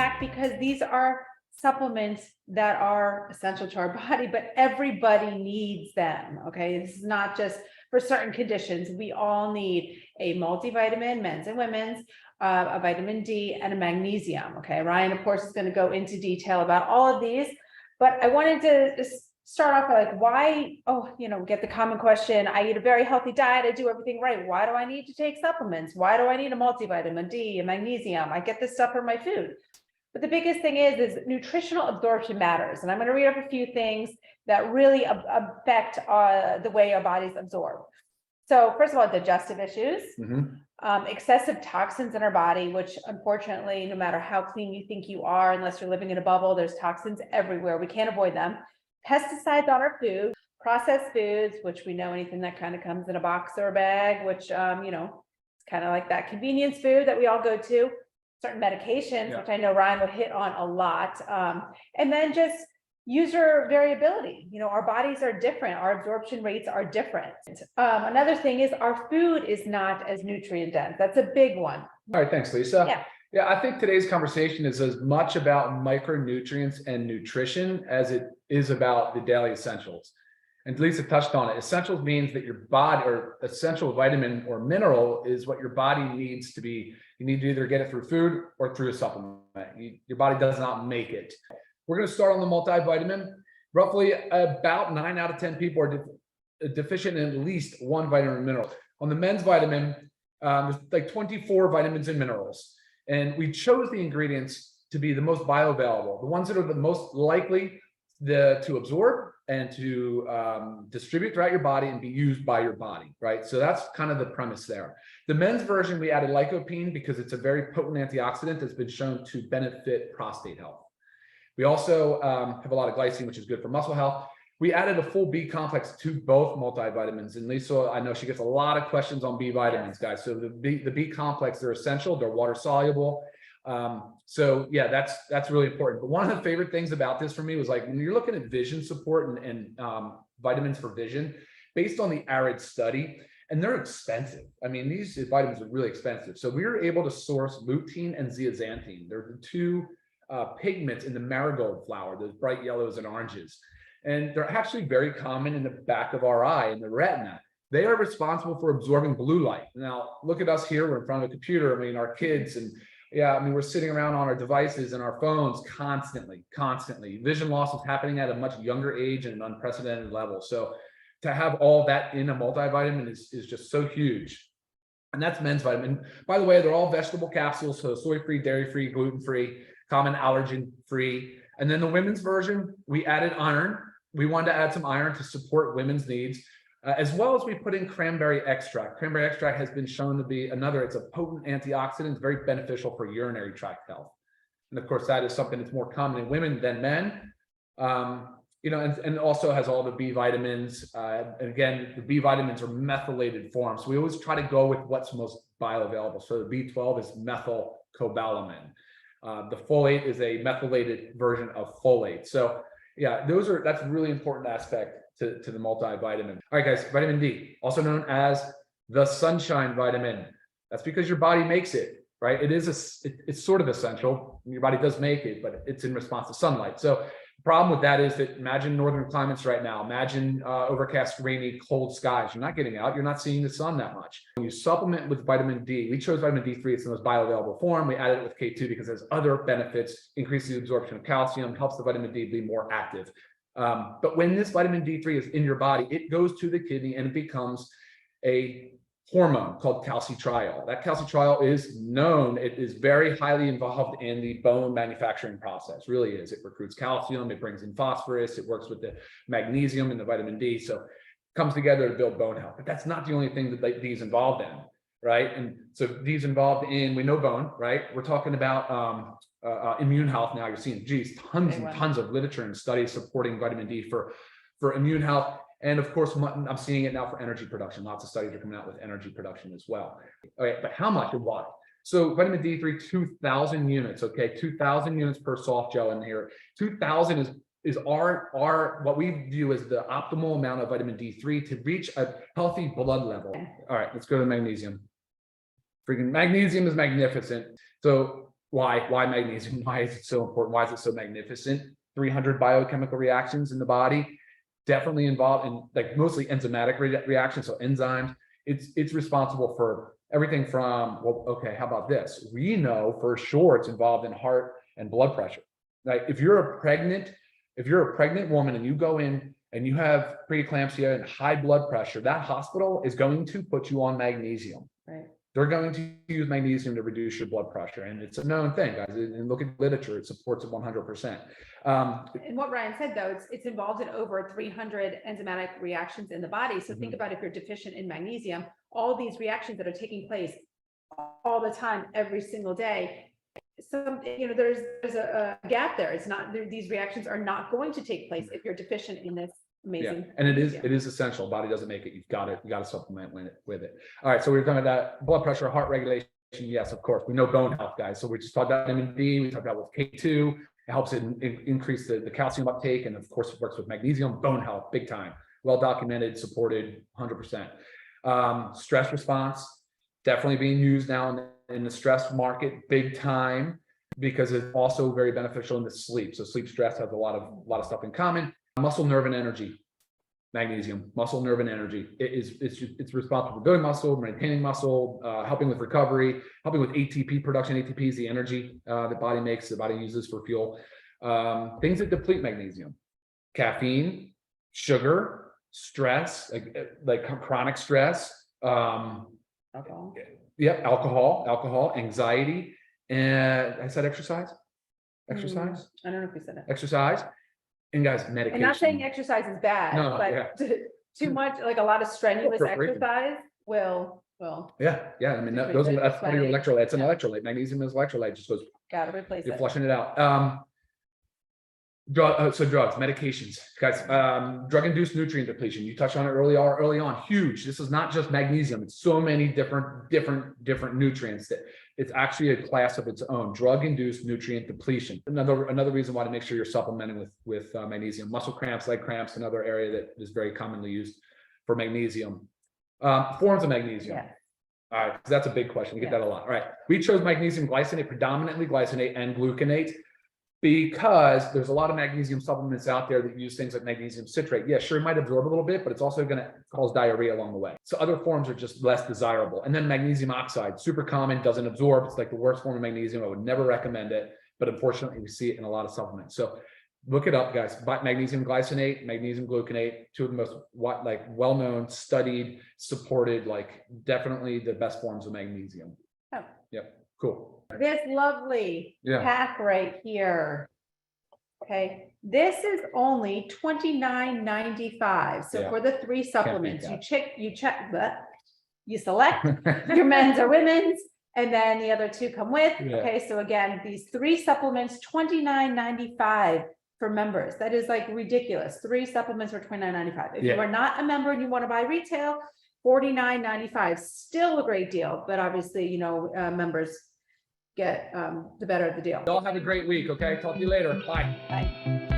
packed because these are supplements that are essential to our body, but everybody needs them. Okay, this is not just for certain conditions. We all need a multivitamin, men's and women's, a vitamin D, and a magnesium. Okay, Ryan, of course, is going to go into detail about all of these, but I wanted to just start off with like, why, get the common question, I eat a very healthy diet, I do everything right. Why do I need to take supplements? Why do I need a multivitamin D and magnesium? I get this stuff from my food. But the biggest thing is nutritional absorption matters. And I'm going to read up a few things that really affect the way our bodies absorb. So first of all, digestive issues, excessive toxins in our body, which unfortunately, no matter how clean you think you are, unless you're living in a bubble, there's toxins everywhere. We can't avoid them. Pesticides on our food, processed foods, which we know anything that kind of comes in a box or a bag, which, it's kind of like that convenience food that we all go to, certain medications, which I know Ryan will hit on a lot. And then just user variability. Our bodies are different. Our absorption rates are different. Another thing is our food is not as nutrient dense. That's a big one. All right. Thanks, Lisa. Yeah, I think today's conversation is as much about micronutrients and nutrition as it is about the daily essentials. And Lisa touched on it. Essentials means that your body, or essential vitamin or mineral, is what your body needs to be. You need to either get it through food or through a supplement. Your body does not make it. We're going to start on the multivitamin. Roughly about 9 out of 10 people are deficient in at least one vitamin or mineral. On the men's vitamin, there's like 24 vitamins and minerals. And we chose the ingredients to be the most bioavailable, the ones that are the most likely to absorb and to distribute throughout your body and be used by your body, right? So that's kind of the premise there. The men's version, we added lycopene because it's a very potent antioxidant that's been shown to benefit prostate health. We also have a lot of glycine, which is good for muscle health. We added a full B complex to both multivitamins. And Lisa, I know she gets a lot of questions on B vitamins, guys. So the B complex, they're essential. They're water soluble. So yeah, that's really important. But one of the favorite things about this for me was like, when you're looking at vision support and vitamins for vision, based on the ARID study, and they're expensive. I mean, these vitamins are really expensive. So we were able to source lutein and zeaxanthin. They're the two pigments in the marigold flower, those bright yellows and oranges. And they're actually very common in the back of our eye, in the retina. They are responsible for absorbing blue light. Now, look at us here. We're in front of a computer. I mean, our kids, and we're sitting around on our devices and our phones constantly. Vision loss is happening at a much younger age and an unprecedented level. So to have all that in a multivitamin is just so huge. And that's men's vitamin. By the way, they're all vegetable capsules, so soy-free, dairy-free, gluten-free, common allergen-free. And then the women's version, we added iron. We wanted to add some iron to support women's needs, as well as we put in cranberry extract. Cranberry extract has been shown to be it's a potent antioxidant, very beneficial for urinary tract health. And of course, that is something that's more common in women than men. And also has all the B vitamins. And again, the B vitamins are methylated forms. So we always try to go with what's most bioavailable. So the B12 is methylcobalamin. The folate is a methylated version of folate. So yeah, that's a really important aspect to the multivitamin. All right, guys, vitamin D, also known as the sunshine vitamin. That's because your body makes it, right? It's sort of essential. Your body does make it, but it's in response to sunlight. So the problem with that is that imagine northern climates right now. Imagine overcast, rainy, cold skies. You're not getting out. You're not seeing the sun that much. When you supplement with vitamin D, we chose vitamin D3. It's the most bioavailable form. We added it with K2 because it has other benefits, increases the absorption of calcium, helps the vitamin D be more active. But when this vitamin D3 is in your body, it goes to the kidney and it becomes a hormone called calcitriol. That calcitriol is known. It is very highly involved in the bone manufacturing process, really is. It recruits calcium, it brings in phosphorus, it works with the magnesium and the vitamin D. So it comes together to build bone health. But that's not the only thing that D's involved in, right? And so D's involved in, we know bone, right? We're talking about immune health now. You're seeing, tons and tons of literature and studies supporting vitamin D for immune health. And of course, I'm seeing it now for energy production. Lots of studies are coming out with energy production as well. All right, but how much and why? So vitamin D3, 2,000 units, okay? 2,000 units per soft gel in here. 2,000 is our what we view as the optimal amount of vitamin D3 to reach a healthy blood level. All right, let's go to magnesium. Freaking magnesium is magnificent. So Why magnesium? Why is it so important? Why is it so magnificent? 300 biochemical reactions in the body, definitely involved in like mostly enzymatic reactions. So enzymes, it's responsible for everything from, well, okay, how about this? We know for sure it's involved in heart and blood pressure. Like if you're a pregnant woman and you go in and you have preeclampsia and high blood pressure, that hospital is going to put you on magnesium. Right. They're going to use magnesium to reduce your blood pressure. And it's a known thing, guys. And look at literature, it supports it 100%. And what Ryan said, though, it's involved in over 300 enzymatic reactions in the body. So think about if you're deficient in magnesium, all these reactions that are taking place all the time, every single day. Some, there's a gap there. It's not, these reactions are not going to take place if you're deficient in this amazing. And it is essential. Body doesn't make it. You got to supplement with it. All right. So we're talking about blood pressure, heart regulation. Yes, of course. We know bone health, guys. So we just talked about vitamin D. We talked about with K2. It helps increase the calcium uptake. And of course, it works with magnesium, bone health, big time. Well documented, supported 100%. Stress response, definitely being used now in the stress market, big time, because it's also very beneficial in the sleep. So sleep stress has a lot of stuff in common. Muscle, nerve, and energy. Magnesium, muscle, nerve, and energy. It's responsible for building muscle, maintaining muscle, helping with recovery, helping with ATP production. ATP is the energy the body makes, the body uses for fuel. Things that deplete magnesium: caffeine, sugar, stress, like chronic stress. Alcohol. Yep, alcohol, anxiety, and I said exercise. I don't know if we said that. Exercise. And guys, medication. And not saying exercise is bad, but too much, like a lot of strenuous exercise will. Yeah. I mean, that's part of your electrolyte. It's an electrolyte. Magnesium is electrolyte. Just goes. Gotta replace You're it. flushing it out. So drugs, medications, guys. Drug-induced nutrient depletion. You touched on it early on. Huge. This is not just magnesium. It's so many different nutrients that it's actually a class of its own. Drug-induced nutrient depletion. Another reason why to make sure you're supplementing with magnesium. Muscle cramps, leg cramps, another area that is very commonly used for magnesium. Forms of magnesium. Yeah. All right, that's a big question. We get that a lot. All right, we chose magnesium glycinate, predominantly glycinate and gluconate, because there's a lot of magnesium supplements out there that use things like magnesium citrate. Yeah, sure, it might absorb a little bit, but it's also going to cause diarrhea along the way. So other forms are just less desirable. And then magnesium oxide, super common, doesn't absorb. It's like the worst form of magnesium. I would never recommend it, but unfortunately we see it in a lot of supplements. So look it up, guys. Magnesium glycinate, magnesium gluconate, two of the most well-known, studied, supported, definitely the best forms of magnesium. Oh. Yep. Cool. This lovely pack right here. Okay, this is only $29.95. So for the 3 supplements, you select your men's or women's, and then the other 2 come with. Okay, so again, these 3 supplements, $29.95 for members. That is ridiculous. 3 supplements for $29.95. If you are not a member and you want to buy retail, $49.95. Still a great deal, but obviously, members get the better of the deal. Y'all have a great week. Okay, talk to you later. Bye. Bye.